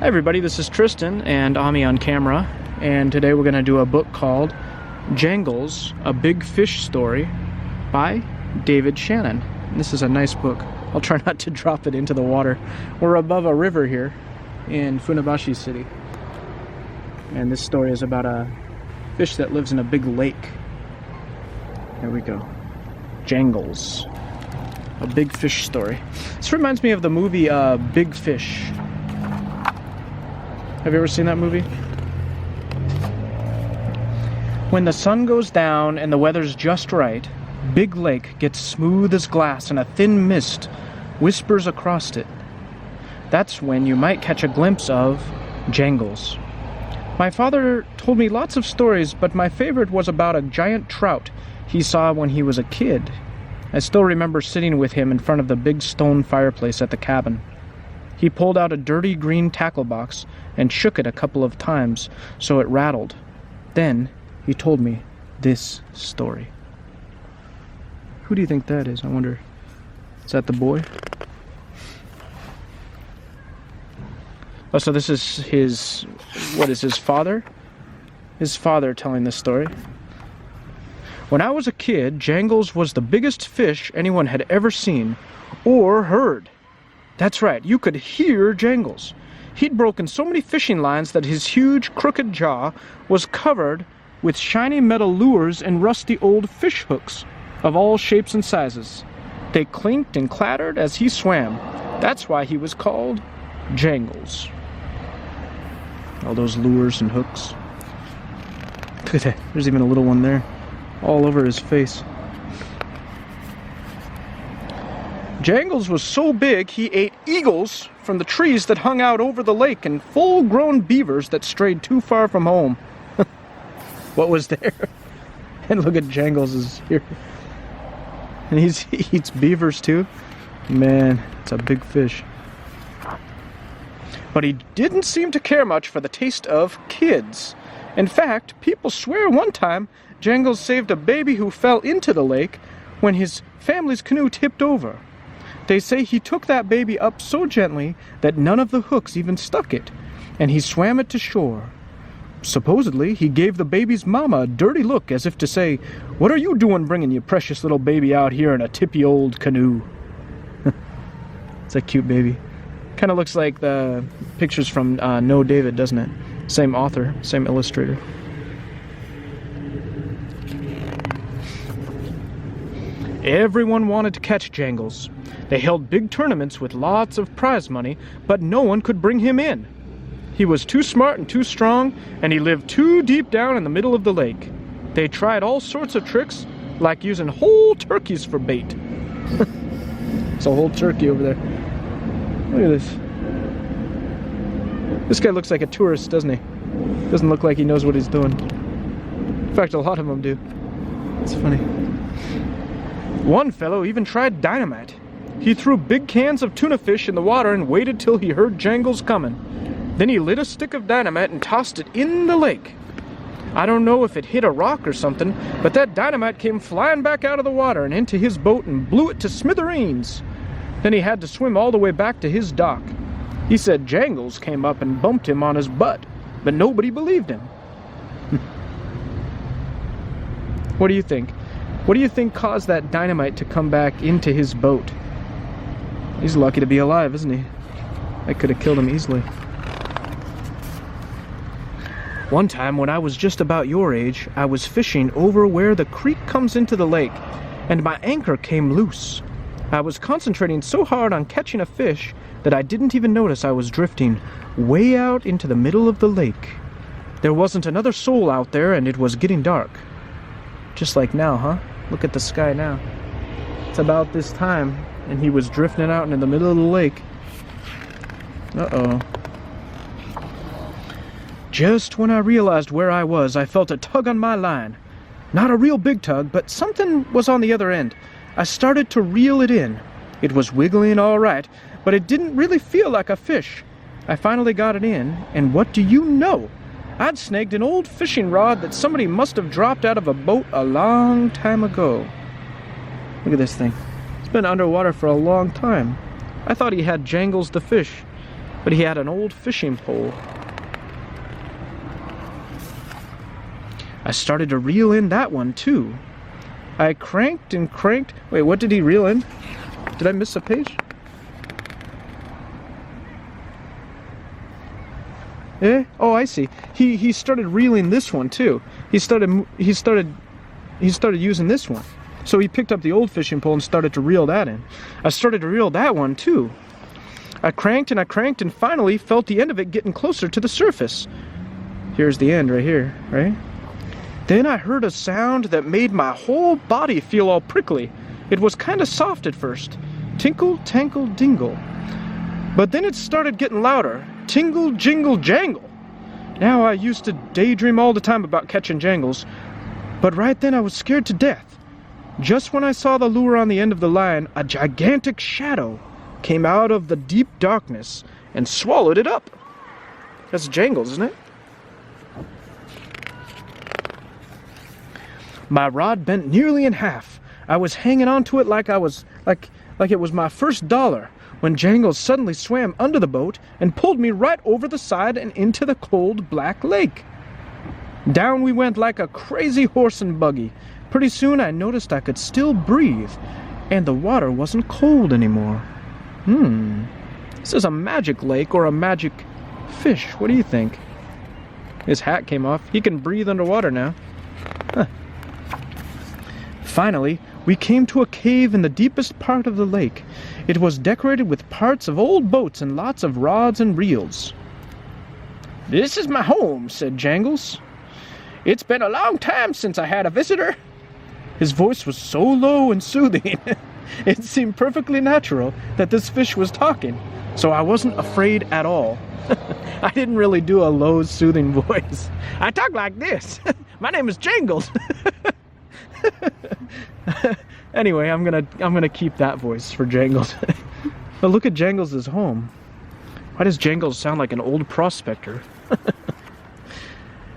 Hi everybody, this is Tristan and Ami on camera, and today we're going to do a book called Jangles, a Big Fish Story by David Shannon. And this is a nice book. I'll try not to drop it into the water. We're above a river here in Funabashi City, and this story is about a fish that lives in a big lake. There we go. Jangles, a big fish story. This reminds me of the movie Big Fish. Have you ever seen that movie? When the sun goes down and the weather's just right, Big Lake gets smooth as glass and a thin mist whispers across it. That's when you might catch a glimpse of Jangles. My father told me lots of stories, but my favorite was about a giant trout he saw when he was a kid. I still remember sitting with him in front of the big stone fireplace at the cabin. He pulled out a dirty green tackle box and shook it a couple of times so it rattled. Then he told me this story. Who do you think that is? I wonder. Is that the boy? Oh, so this is his, what is his father? His father telling this story. When I was a kid, Jangles was the biggest fish anyone had ever seen or heard. That's right, you could hear Jangles. He'd broken so many fishing lines that his huge, crooked jaw was covered with shiny metal lures and rusty old fish hooks of all shapes and sizes. They clinked and clattered as he swam. That's why he was called Jangles. All those lures and hooks. Look at that, there's even a little one there, all over his face. Jangles was so big he ate eagles from the trees that hung out over the lake and full-grown beavers that strayed too far from home. What was there? And look at Jangles is here. And he eats beavers too. Man, it's a big fish. But he didn't seem to care much for the taste of kids. In fact, people swear one time Jangles saved a baby who fell into the lake when his family's canoe tipped over. They say he took that baby up so gently that none of the hooks even stuck it, and he swam it to shore. Supposedly, he gave the baby's mama a dirty look as if to say, "What are you doing bringing your precious little baby out here in a tippy old canoe?" It's a cute baby. Kind of looks like the pictures from No David, doesn't it? Same author, same illustrator. Everyone wanted to catch Jangles. They held big tournaments with lots of prize money, but no one could bring him in. He was too smart and too strong, and he lived too deep down in the middle of the lake. They tried all sorts of tricks, like using whole turkeys for bait. It's a whole turkey over there. Look at this. This guy looks like a tourist, doesn't he? Doesn't look like he knows what he's doing. In fact, a lot of them do. It's funny. One fellow even tried dynamite. He threw big cans of tuna fish in the water and waited till he heard Jangles coming. Then he lit a stick of dynamite and tossed it in the lake. I don't know if it hit a rock or something, but that dynamite came flying back out of the water and into his boat and blew it to smithereens. Then he had to swim all the way back to his dock. He said Jangles came up and bumped him on his butt, but nobody believed him. What do you think? What do you think caused that dynamite to come back into his boat? He's lucky to be alive, isn't he? I could have killed him easily. One time when I was just about your age, I was fishing over where the creek comes into the lake, and my anchor came loose. I was concentrating so hard on catching a fish that I didn't even notice I was drifting way out into the middle of the lake. There wasn't another soul out there, and it was getting dark. Just like now, huh? Look at the sky now. It's about this time, and he was drifting out into the middle of the lake. Uh-oh. Just when I realized where I was, I felt a tug on my line. Not a real big tug, but something was on the other end. I started to reel it in. It was wiggling all right, but it didn't really feel like a fish. I finally got it in, and what do you know? I'd snagged an old fishing rod that somebody must have dropped out of a boat a long time ago. Look at this thing. It's been underwater for a long time. I thought he had Jangles the fish. but he had an old fishing pole. I started to reel in that one too. I cranked and cranked. Wait, what did he reel in? Did I miss a page? Eh? Oh, I see. He started reeling this one too. He started using this one. So he picked up the old fishing pole and started to reel that in. I started to reel that one too. I cranked and finally felt the end of it getting closer to the surface. Here's the end right here, right? Then I heard a sound that made my whole body feel all prickly. It was kind of soft at first. Tinkle, tankle, dingle. But then it started getting louder. Tingle, jingle, jangle. Now I used to daydream all the time about catching jangles, but right then I was scared to death. Just when I saw the lure on the end of the line, a gigantic shadow came out of the deep darkness and swallowed it up. That's Jangles, isn't it? My rod bent nearly in half. I was hanging onto it like it was my first dollar, when Jangles suddenly swam under the boat and pulled me right over the side and into the cold black lake. Down we went like a crazy horse and buggy. Pretty soon I noticed I could still breathe, and the water wasn't cold anymore. This is a magic lake or a magic fish. What do you think? His hat came off. He can breathe underwater now. Huh. Finally, we came to a cave in the deepest part of the lake. It was decorated with parts of old boats and lots of rods and reels. "This is my home," said Jangles. "It's been a long time since I had a visitor." His voice was so low and soothing. It seemed perfectly natural that this fish was talking, so I wasn't afraid at all. I didn't really do a low, soothing voice. I talk like this. My name is Jangles. Anyway, I'm gonna keep that voice for Jangles. But look at Jangles' home. Why does Jangles sound like an old prospector?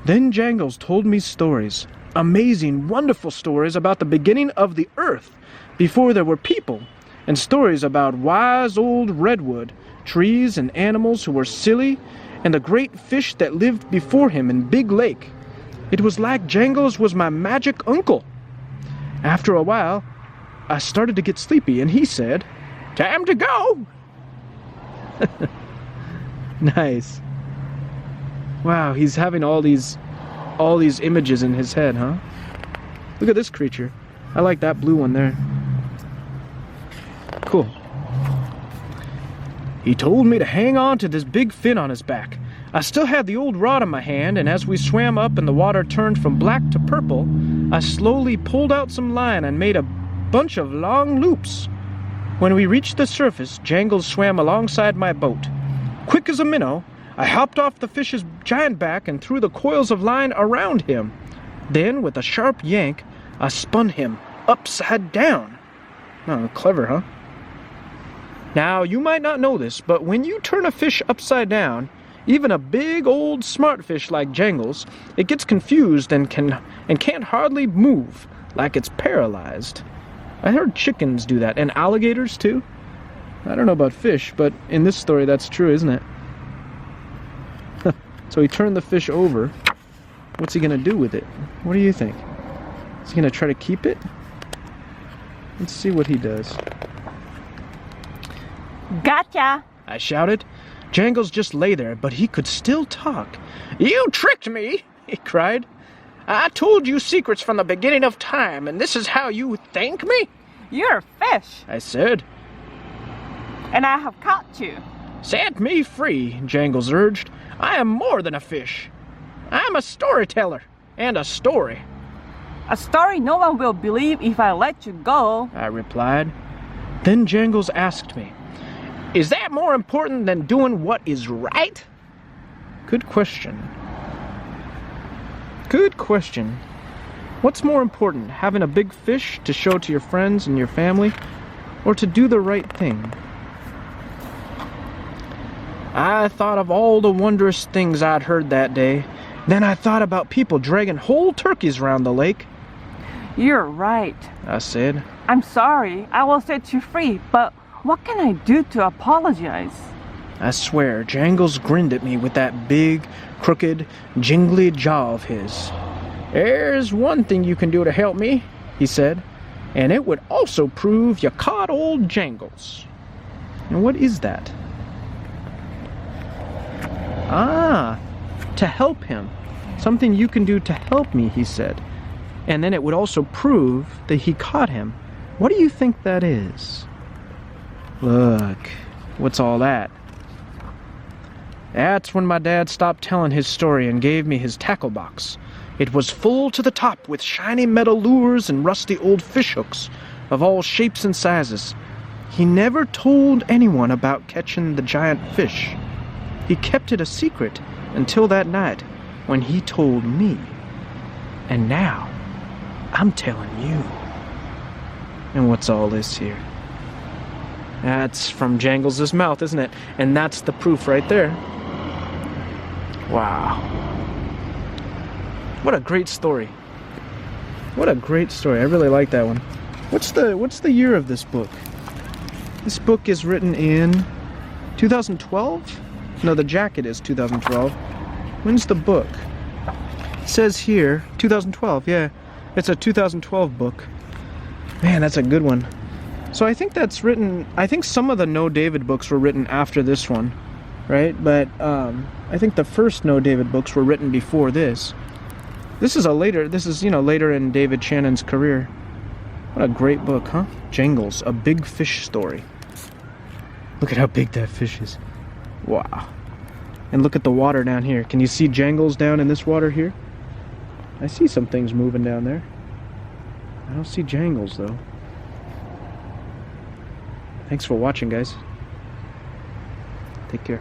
Then Jangles told me stories, amazing, wonderful stories about the beginning of the earth, before there were people, and stories about wise old redwood, trees and animals who were silly, and the great fish that lived before him in Big Lake. It was like Jangles was my magic uncle. After a while, I started to get sleepy, and he said, "Time to go." Nice. Wow, he's having all these images in his head, huh? Look at this creature. I like that blue one there. Cool. He told me to hang on to this big fin on his back. I still had the old rod in my hand, and as we swam up and the water turned from black to purple, I slowly pulled out some line and made a bunch of long loops. When we reached the surface, Jangles swam alongside my boat. Quick as a minnow, I hopped off the fish's giant back and threw the coils of line around him. Then, with a sharp yank, I spun him upside down. Oh, clever, huh? Now, you might not know this, but when you turn a fish upside down, even a big old smart fish like Jangles, it gets confused and can't hardly move, like it's paralyzed. I heard chickens do that, and alligators too. I don't know about fish, but in this story that's true, isn't it? So he turned the fish over. What's he gonna do with it? What do you think? Is he gonna try to keep it? Let's see what he does. Gotcha! I shouted. Jangles just lay there, but he could still talk. "You tricked me!" he cried. "I told you secrets from the beginning of time, and this is how you thank me?" You're a fish, I said. and I have caught you. "Set me free," Jangles urged. "I am more than a fish. I'm a storyteller, and a story." A story no one will believe if I let you go. I replied. Then Jangles asked me, "Is that more important than doing what is right?" Good question. Good question. What's more important, having a big fish to show to your friends and your family, or to do the right thing? I thought of all the wondrous things I'd heard that day. Then I thought about people dragging whole turkeys around the lake. You're right. I said. I'm sorry. I will set you free, but what can I do to apologize? I swear, Jangles grinned at me with that big, crooked, jingly jaw of his. "There's one thing you can do to help me," he said, "and it would also prove you caught old Jangles." And what is that? Ah, to help him. Something you can do to help me, he said. And then it would also prove that he caught him. What do you think that is? Look, what's all that? That's when my dad stopped telling his story and gave me his tackle box. It was full to the top with shiny metal lures and rusty old fish hooks of all shapes and sizes. He never told anyone about catching the giant fish. He kept it a secret until that night when he told me. And now, I'm telling you. And what's all this here? That's from Jangles' mouth, isn't it? And that's the proof right there. Wow. What a great story. What a great story. I really like that one. What's the year of this book? This book is written in 2012? No, the jacket is 2012. When's the book? It says here, 2012, yeah. It's a 2012 book. Man, that's a good one. So I think that's written, I think some of the No David books were written after this one, right? But I think the first No David books were written before this. This is, later in David Shannon's career. What a great book, huh? Jangles, a big fish story. Look at how big that fish is. Wow. And look at the water down here. Can you see Jangles down in this water here? I see some things moving down there. I don't see Jangles, though. Thanks for watching, guys. Take care.